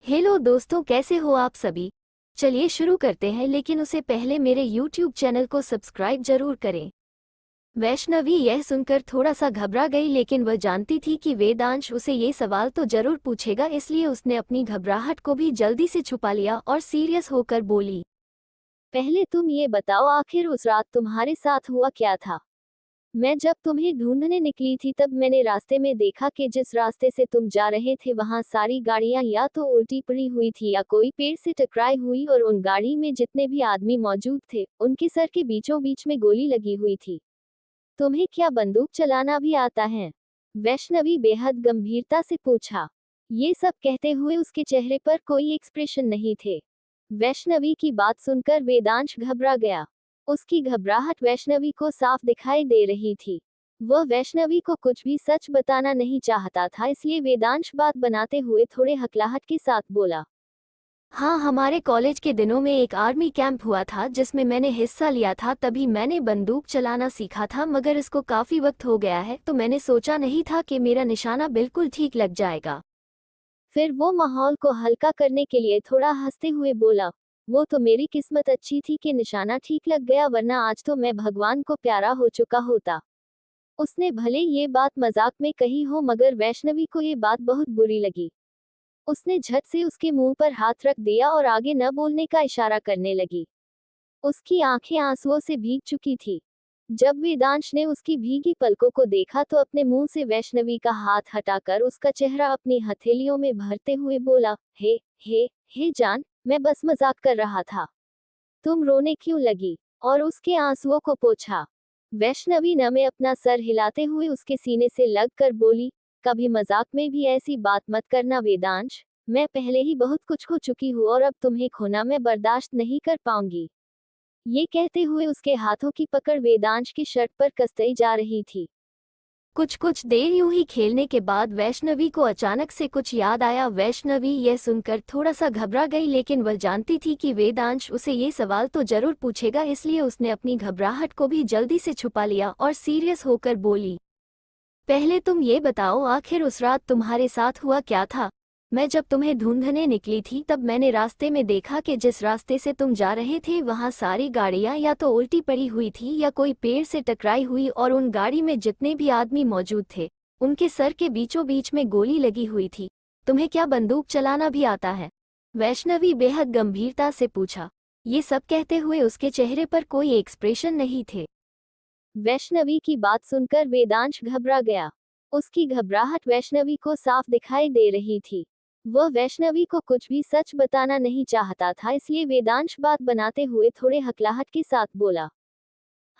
Hello दोस्तों, कैसे हो आप सभी। चलिए शुरू करते हैं, लेकिन उससे पहले मेरे YouTube चैनल को सब्सक्राइब जरूर करें। वैष्णवी यह सुनकर थोड़ा सा घबरा गई, लेकिन वह जानती थी कि वेदांश उसे ये सवाल तो जरूर पूछेगा, इसलिए उसने अपनी घबराहट को भी जल्दी से छुपा लिया और सीरियस होकर बोली, पहले तुम ये बताओ, आखिर उस रात तुम्हारे साथ हुआ क्या था। मैं जब तुम्हें ढूंढने निकली थी तब मैंने रास्ते में देखा कि जिस रास्ते से तुम जा रहे थे वहां सारी गाड़ियां या तो उल्टी पड़ी हुई थी या कोई पेड़ से टकराई हुई, और उन गाड़ी में जितने भी आदमी मौजूद थे उनके सर के बीचों बीच में गोली लगी हुई थी। तुम्हें क्या बंदूक चलाना भी आता है? वैष्णवी बेहद गंभीरता से पूछा। ये सब कहते हुए उसके चेहरे पर कोई एक्सप्रेशन नहीं थे। वैष्णवी की बात सुनकर वेदांश घबरा गया। उसकी घबराहट वैष्णवी को साफ दिखाई दे रही थी। वह वैष्णवी को कुछ भी सच बताना नहीं चाहता था, इसलिए वेदांश बात बनाते हुए थोड़े हकलाहट के साथ बोला, हाँ, हमारे कॉलेज के दिनों में एक आर्मी कैंप हुआ था जिसमें मैंने हिस्सा लिया था। तभी मैंने बंदूक चलाना सीखा था, मगर इसको काफी वक्त हो गया है, तो मैंने सोचा नहीं था कि मेरा निशाना बिल्कुल ठीक लग जाएगा। फिर वो माहौल को हल्का करने के लिए थोड़ा हंसते हुए बोला, वो तो मेरी किस्मत अच्छी थी कि निशाना ठीक लग गया, वरना आज तो मैं भगवान को प्यारा हो चुका होता। उसने भले ये बात मजाक में कही हो, मगर वैष्णवी को ये बात बहुत बुरी लगी। उसने झट से उसके मुंह पर हाथ रख दिया और आगे न बोलने का इशारा करने लगी। उसकी आंखें आंसुओं से भीग चुकी थी। जब वेदांश ने उसकी भीगी पलकों को देखा तो अपने मुंह से वैष्णवी का हाथ हटाकर उसका चेहरा अपनी हथेलियों में भरते हुए बोला, हे हे हे जान, मैं बस मजाक कर रहा था। तुम रोने क्यों लगी? और उसके आंसुओं को पोंछा। वैष्णवी न में अपना सर हिलाते हुए उसके सीने से लग कर बोली, कभी मजाक में भी ऐसी बात मत करना वेदांश। मैं पहले ही बहुत कुछ खो चुकी हूँ और अब तुम्हें खोना मैं बर्दाश्त नहीं कर पाऊंगी। ये कहते हुए उसके हाथों की पकड़ वेदांश की शर्ट पर कसती जा रही थी। कुछ देर यूं ही खेलने के बाद वैष्णवी को अचानक से कुछ याद आया। वैष्णवी यह सुनकर थोड़ा सा घबरा गई, लेकिन वह जानती थी कि वेदांश उसे ये सवाल तो जरूर पूछेगा, इसलिए उसने अपनी घबराहट को भी जल्दी से छुपा लिया और सीरियस होकर बोली, पहले तुम ये बताओ, आखिर उस रात तुम्हारे साथ हुआ क्या था। मैं जब तुम्हें ढूंढने निकली थी तब मैंने रास्ते में देखा कि जिस रास्ते से तुम जा रहे थे वहां सारी गाड़ियां या तो उल्टी पड़ी हुई थी या कोई पेड़ से टकराई हुई, और उन गाड़ी में जितने भी आदमी मौजूद थे उनके सर के बीचों बीच में गोली लगी हुई थी। तुम्हें क्या बंदूक चलाना भी आता है? वैष्णवी बेहद गंभीरता से पूछा। ये सब कहते हुए उसके चेहरे पर कोई एक्सप्रेशन नहीं थे। वैष्णवी की बात सुनकर वेदांश घबरा गया। उसकी घबराहट वैष्णवी को साफ दिखाई दे रही थी। वह वैष्णवी को कुछ भी सच बताना नहीं चाहता था, इसलिए वेदांश बात बनाते हुए थोड़े हकलाहट के साथ बोला,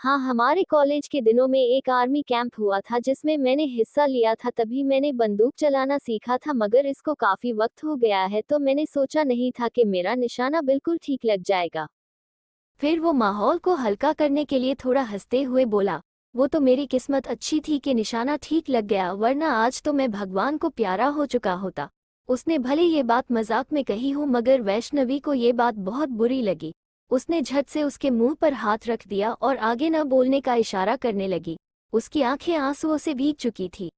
हाँ, हमारे कॉलेज के दिनों में एक आर्मी कैंप हुआ था जिसमें मैंने हिस्सा लिया था। तभी मैंने बंदूक चलाना सीखा था, मगर इसको काफी वक्त हो गया है, तो मैंने सोचा नहीं था कि मेरा निशाना बिल्कुल ठीक लग जाएगा। फिर वो माहौल को हल्का करने के लिए थोड़ा हंसते हुए बोला, वो तो मेरी किस्मत अच्छी थी कि निशाना ठीक लग गया, वरना आज तो मैं भगवान को प्यारा हो चुका होता। उसने भले ये बात मजाक में कही हो, मगर वैष्णवी को ये बात बहुत बुरी लगी। उसने झट से उसके मुंह पर हाथ रख दिया और आगे न बोलने का इशारा करने लगी। उसकी आंखें आंसुओं से भीग चुकी थी।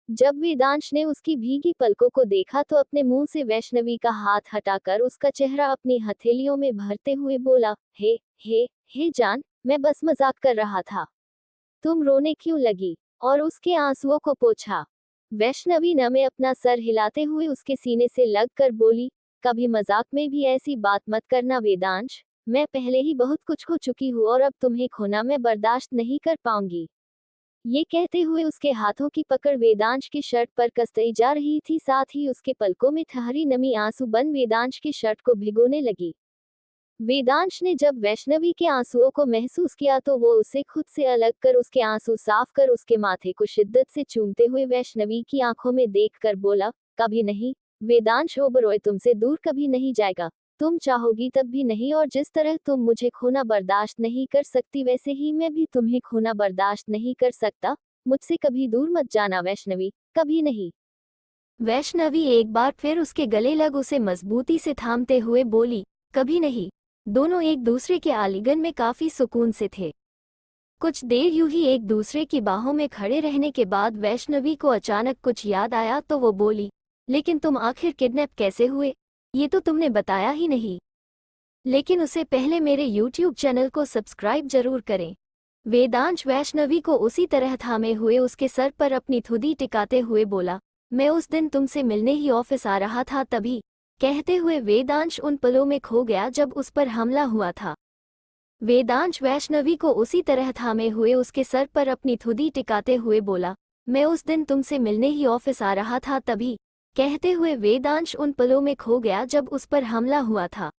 जब वेदांश ने उसकी भीगी पलकों को देखा तो अपने मुंह से वैष्णवी का हाथ हटाकर उसका चेहरा अपनी हथेलियों में भरते हुए बोला, हे हे हे जान, मैं बस मजाक कर रहा था। तुम रोने क्यों लगी? और उसके आंसुओं को पोंछा। वैष्णवी न में अपना सर हिलाते हुए उसके सीने से लग कर बोली, कभी मजाक में भी ऐसी बात मत करना वेदांश। मैं पहले ही बहुत कुछ खो चुकी हूँ और अब तुम्हें खोना मैं बर्दाश्त नहीं कर पाऊंगी। ये कहते हुए उसके हाथों की पकड़ वेदांश की शर्ट पर कसती जा रही थी, साथ ही उसके पलकों में ठहरी नमी आंसू बन वेदांश की शर्ट को भिगोने लगी। वेदांश ने जब वैष्णवी के आंसुओं को महसूस किया तो वो उसे खुद से अलग कर उसके आंसू साफ कर उसके माथे को शिद्दत से चूमते हुए वैष्णवी की आंखों में देखकर बोला, कभी नहीं वेदांश, ओबरॉय तुमसे दूर कभी नहीं जाएगा। तुम चाहोगी तब भी नहीं, और जिस तरह तुम मुझे खोना बर्दाश्त नहीं कर सकती वैसे ही मैं भी तुम्हें खोना बर्दाश्त नहीं कर सकता। मुझसे कभी दूर मत जाना वैष्णवी, कभी नहीं। वैष्णवी एक बार फिर उसके गले लग उसे मजबूती से थामते हुए बोली, कभी नहीं। दोनों एक दूसरे के आलिंगन में काफी सुकून से थे। कुछ देर यूं ही एक दूसरे की बाहों में खड़े रहने के बाद वैष्णवी को अचानक कुछ याद आया तो वो बोली, लेकिन तुम आखिर किडनैप कैसे हुए? ये तो तुमने बताया ही नहीं। लेकिन उसे पहले मेरे YouTube चैनल को सब्सक्राइब जरूर करें। वेदांश वैष्णवी को उसी तरह थामे हुए उसके सर पर अपनी थुदी टिकाते हुए बोला, मैं उस दिन तुमसे मिलने ही ऑफिस आ रहा था तभी। कहते हुए वेदांश उन पलों में खो गया जब उस पर हमला हुआ था। वेदांश वैष्णवी को उसी तरह थामे हुए उसके सर पर अपनी थुदी टिकाते हुए बोला, मैं उस दिन तुमसे मिलने ही ऑफिस आ रहा था तभी। कहते हुए वेदांश उन पलों में खो गया जब उस पर हमला हुआ था।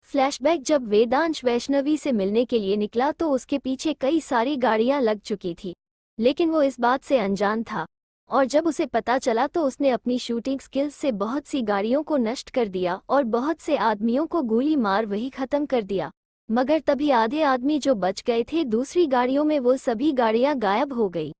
फ्लैशबैक, जब वेदांश वैष्णवी से मिलने के लिए निकला तो उसके पीछे कई सारी गाड़ियां लग चुकी थी, लेकिन वो इस बात से अनजान था। और जब उसे पता चला तो उसने अपनी शूटिंग स्किल्स से बहुत सी गाड़ियों को नष्ट कर दिया और बहुत से आदमियों को गोली मार वही खत्म कर दिया। मगर तभी आधे आदमी जो बच गए थे दूसरी गाड़ियों में, वो सभी गाड़ियां गायब हो गई।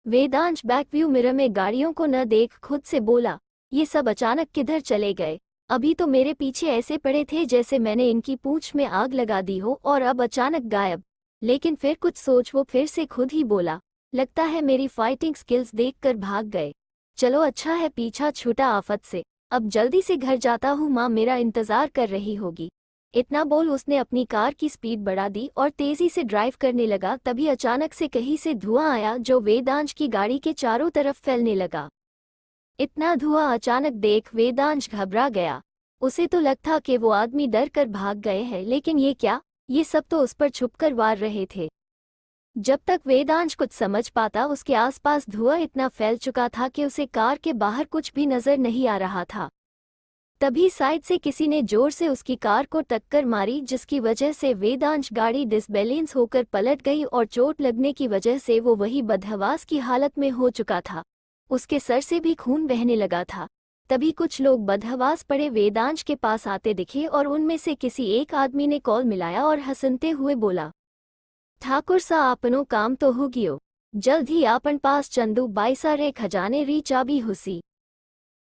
वेदांश बैकव्यू मिरर में गाड़ियों को न देख खुद से बोला, ये सब अचानक किधर चले गए? अभी तो मेरे पीछे ऐसे पड़े थे जैसे मैंने इनकी पूंछ में आग लगा दी हो, और अब अचानक गायब। लेकिन फिर कुछ सोच वो फिर से खुद ही बोला, लगता है मेरी फाइटिंग स्किल्स देखकर भाग गए। चलो अच्छा है पीछा छूटा आफत से। अब जल्दी से घर जाता हूँ, माँ मेरा इंतजार कर रही होगी। इतना बोल उसने अपनी कार की स्पीड बढ़ा दी और तेजी से ड्राइव करने लगा। तभी अचानक से कहीं से धुआं आया जो वेदांश की गाड़ी के चारों तरफ फैलने लगा। इतना धुआं अचानक देख वेदांश घबरा गया। उसे तो लगता कि वो आदमी डर कर भाग गए हैं, लेकिन ये क्या? ये सब तो उस पर छुपकर वार रहे थे। जब तक वेदांश कुछ समझ पाता उसके आसपास धुआं इतना फैल चुका था कि उसे कार के बाहर कुछ भी नजर नहीं आ रहा था। तभी साइड से किसी ने जोर से उसकी कार को टक्कर मारी, जिसकी वजह से वेदांश गाड़ी डिसबैलेंस होकर पलट गई और चोट लगने की वजह से वो वही बदहवास की हालत में हो चुका था। उसके सर से भी खून बहने लगा था। तभी कुछ लोग बदहवास पड़े वेदांश के पास आते दिखे और उनमें से किसी एक आदमी ने कॉल मिलाया और हंसते हुए बोला, ठाकुर सा आपनो काम तो हो गयो, जल्द ही आपन पास चंदू बाईसा रे खजाने री चाबी हुसी।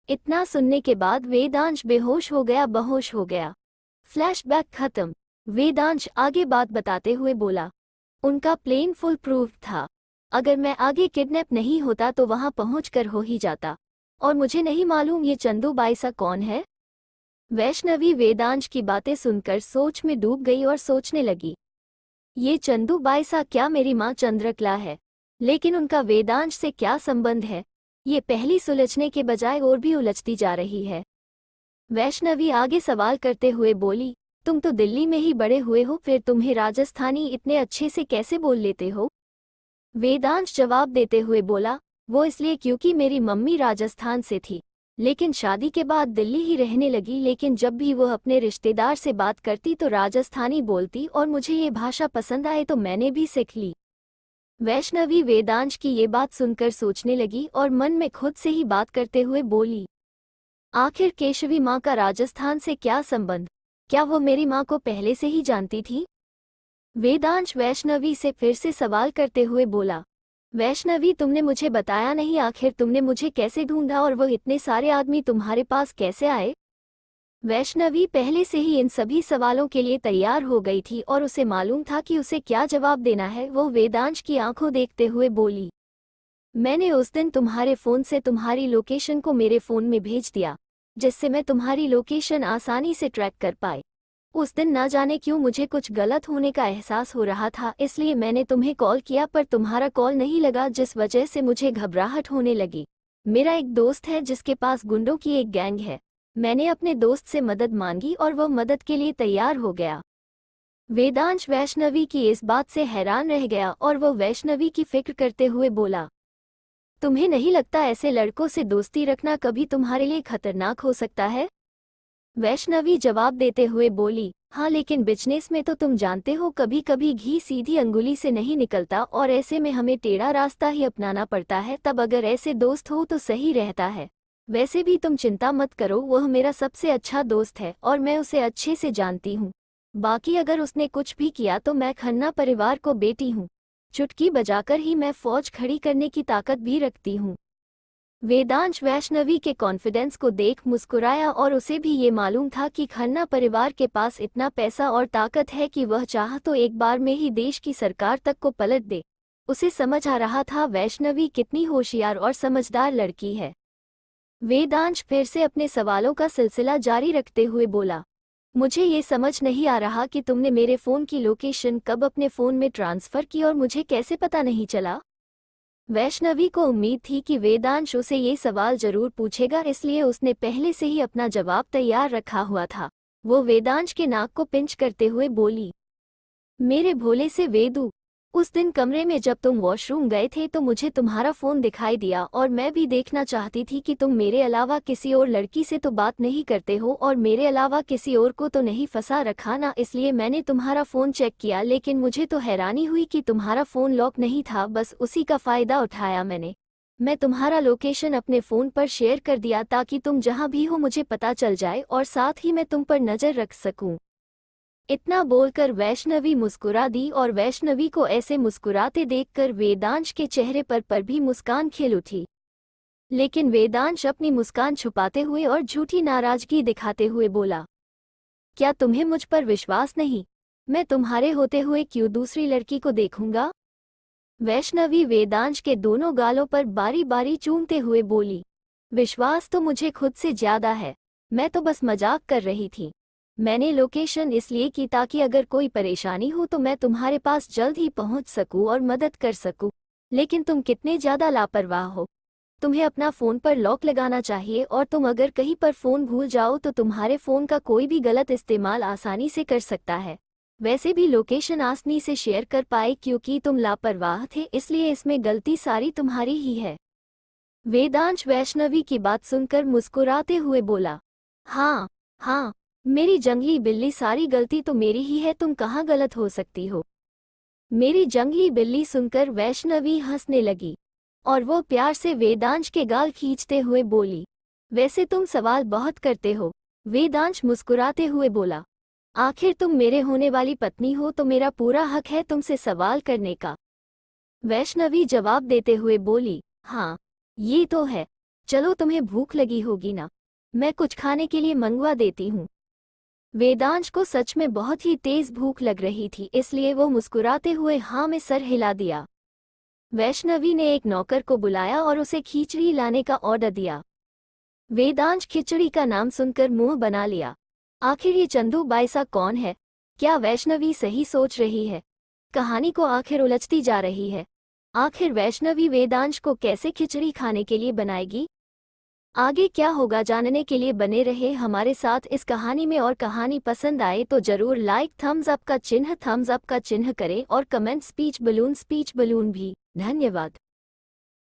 इतना सुनने के बाद वेदांश बेहोश हो गया, बेहोश हो गया। फ्लैशबैक खत्म। वेदांश आगे बात बताते हुए बोला, उनका प्लेन फुल प्रूफ था। अगर मैं आगे किडनैप नहीं होता तो वहां पहुंचकर हो ही जाता। और मुझे नहीं मालूम ये चंदू बाईसा कौन है। वैष्णवी वेदांश की बातें सुनकर सोच में डूब गई और सोचने लगी, ये चंदू बाईसा क्या मेरी माँ चंद्रकला है? लेकिन उनका वेदांश से क्या संबंध है? ये पहली सुलझने के बजाय और भी उलझती जा रही है। वैष्णवी आगे सवाल करते हुए बोली, तुम तो दिल्ली में ही बड़े हुए हो, फिर तुम्हें राजस्थानी इतने अच्छे से कैसे बोल लेते हो? वेदांश जवाब देते हुए बोला, वो इसलिए क्योंकि मेरी मम्मी राजस्थान से थी, लेकिन शादी के बाद दिल्ली ही रहने लगी। लेकिन जब भी वो अपने रिश्तेदार से बात करती तो राजस्थानी बोलती और मुझे ये भाषा पसंद आए तो मैंने भी सीख ली। वैष्णवी वेदांश की ये बात सुनकर सोचने लगी और मन में खुद से ही बात करते हुए बोली, आखिर केशवी माँ का राजस्थान से क्या संबंध? क्या वो मेरी माँ को पहले से ही जानती थी? वेदांश वैष्णवी से फिर से सवाल करते हुए बोला, वैष्णवी तुमने मुझे बताया नहीं, आखिर तुमने मुझे कैसे ढूंढा और वो इतने सारे आदमी तुम्हारे पास कैसे आए? वैष्णवी पहले से ही इन सभी सवालों के लिए तैयार हो गई थी और उसे मालूम था कि उसे क्या जवाब देना है। वो वेदांश की आंखों देखते हुए बोली, मैंने उस दिन तुम्हारे फ़ोन से तुम्हारी लोकेशन को मेरे फ़ोन में भेज दिया, जिससे मैं तुम्हारी लोकेशन आसानी से ट्रैक कर पाए। उस दिन ना जाने क्यों मुझे कुछ गलत होने का एहसास हो रहा था, इसलिए मैंने तुम्हें कॉल किया पर तुम्हारा कॉल नहीं लगा, जिस वजह से मुझे घबराहट होने लगी। मेरा एक दोस्त है जिसके पास गुंडों की एक गैंग है। मैंने अपने दोस्त से मदद मांगी और वह मदद के लिए तैयार हो गया। वेदांश वैष्णवी की इस बात से हैरान रह गया और वह वैष्णवी की फिक्र करते हुए बोला, तुम्हें नहीं लगता ऐसे लड़कों से दोस्ती रखना कभी तुम्हारे लिए खतरनाक हो सकता है? वैष्णवी जवाब देते हुए बोली, हाँ लेकिन बिजनेस में तो तुम जानते हो कभी कभी घी सीधी अंगुली से नहीं निकलता और ऐसे में हमें टेढ़ा रास्ता ही अपनाना पड़ता है। तब अगर ऐसे दोस्त हो तो सही रहता है। वैसे भी तुम चिंता मत करो, वह मेरा सबसे अच्छा दोस्त है और मैं उसे अच्छे से जानती हूँ। बाकी अगर उसने कुछ भी किया तो मैं खन्ना परिवार को बेटी हूँ। चुटकी बजाकर ही मैं फौज खड़ी करने की ताकत भी रखती हूँ। वेदांश वैष्णवी के कॉन्फिडेंस को देख मुस्कुराया और उसे भी ये मालूम था कि खन्ना परिवार के पास इतना पैसा और ताकत है कि वह चाह तो एक बार में ही देश की सरकार तक को पलट दे। उसे समझ आ रहा था वैष्णवी कितनी होशियार और समझदार लड़की है। वेदांश फिर से अपने सवालों का सिलसिला जारी रखते हुए बोला, मुझे ये समझ नहीं आ रहा कि तुमने मेरे फ़ोन की लोकेशन कब अपने फ़ोन में ट्रांसफ़र की और मुझे कैसे पता नहीं चला। वैष्णवी को उम्मीद थी कि वेदांश उसे ये सवाल जरूर पूछेगा, इसलिए उसने पहले से ही अपना जवाब तैयार रखा हुआ था। वो वेदांश के नाक को पिंच करते हुए बोली, मेरे भोले से वेदू, उस दिन कमरे में जब तुम वॉशरूम गए थे तो मुझे तुम्हारा फ़ोन दिखाई दिया और मैं भी देखना चाहती थी कि तुम मेरे अलावा किसी और लड़की से तो बात नहीं करते हो और मेरे अलावा किसी और को तो नहीं फंसा रखा ना, इसलिए मैंने तुम्हारा फ़ोन चेक किया, लेकिन मुझे तो हैरानी हुई कि तुम्हारा फ़ोन लॉक नहीं था, बस उसी का फ़ायदा उठाया मैंने। मैं तुम्हारा लोकेशन अपने फ़ोन पर शेयर कर दिया ताकि तुम जहाँ भी हो मुझे पता चल जाए और साथ ही मैं तुम पर नज़र रख सकूं। इतना बोलकर वैष्णवी मुस्कुरा दी और वैष्णवी को ऐसे मुस्कुराते देखकर वेदांश के चेहरे पर भी मुस्कान खिल उठी। लेकिन वेदांश अपनी मुस्कान छुपाते हुए और झूठी नाराजगी दिखाते हुए बोला, क्या तुम्हें मुझ पर विश्वास नहीं? मैं तुम्हारे होते हुए क्यों दूसरी लड़की को देखूंगा? वैष्णवी वेदांश के दोनों गालों पर बारी बारी चूमते हुए बोली, विश्वास तो मुझे खुद से ज्यादा है, मैं तो बस मजाक कर रही थी। मैंने लोकेशन इसलिए की ताकि अगर कोई परेशानी हो तो मैं तुम्हारे पास जल्द ही पहुंच सकूं और मदद कर सकूं। लेकिन तुम कितने ज़्यादा लापरवाह हो। तुम्हें अपना फ़ोन पर लॉक लगाना चाहिए और तुम अगर कहीं पर फ़ोन भूल जाओ तो तुम्हारे फ़ोन का कोई भी गलत इस्तेमाल आसानी से कर सकता है। वैसे भी लोकेशन आसानी से शेयर कर पाए क्योंकि तुम लापरवाह थे, इसलिए इसमें गलती सारी तुम्हारी ही है। वेदांश वैष्णवी की बात सुनकर मुस्कुराते हुए बोला, हाँ हाँ, मेरी जंगली बिल्ली, सारी गलती तो मेरी ही है, तुम कहाँ गलत हो सकती हो। मेरी जंगली बिल्ली सुनकर वैष्णवी हंसने लगी और वो प्यार से वेदांश के गाल खींचते हुए बोली, वैसे तुम सवाल बहुत करते हो। वेदांश मुस्कुराते हुए बोला, आखिर तुम मेरे होने वाली पत्नी हो तो मेरा पूरा हक है तुमसे सवाल करने का। वैष्णवी जवाब देते हुए बोली, हाँ ये तो है, चलो तुम्हें भूख लगी होगी ना, मैं कुछ खाने के लिए मंगवा देती हूँ। वेदांश को सच में बहुत ही तेज भूख लग रही थी, इसलिए वो मुस्कुराते हुए हाँ में सर हिला दिया। वैष्णवी ने एक नौकर को बुलाया और उसे खिचड़ी लाने का ऑर्डर दिया। वेदांश खिचड़ी का नाम सुनकर मुंह बना लिया। आखिर ये चंदू बाईसा कौन है? क्या वैष्णवी सही सोच रही है? कहानी को आखिर उलझती जा रही है। आखिर वैष्णवी वेदांश को कैसे खिचड़ी खाने के लिए बनाएगी? आगे क्या होगा जानने के लिए बने रहे हमारे साथ इस कहानी में। और कहानी पसंद आए तो जरूर लाइक, थम्स अप का चिन्ह करें और कमेंट स्पीच बलून भी। धन्यवाद।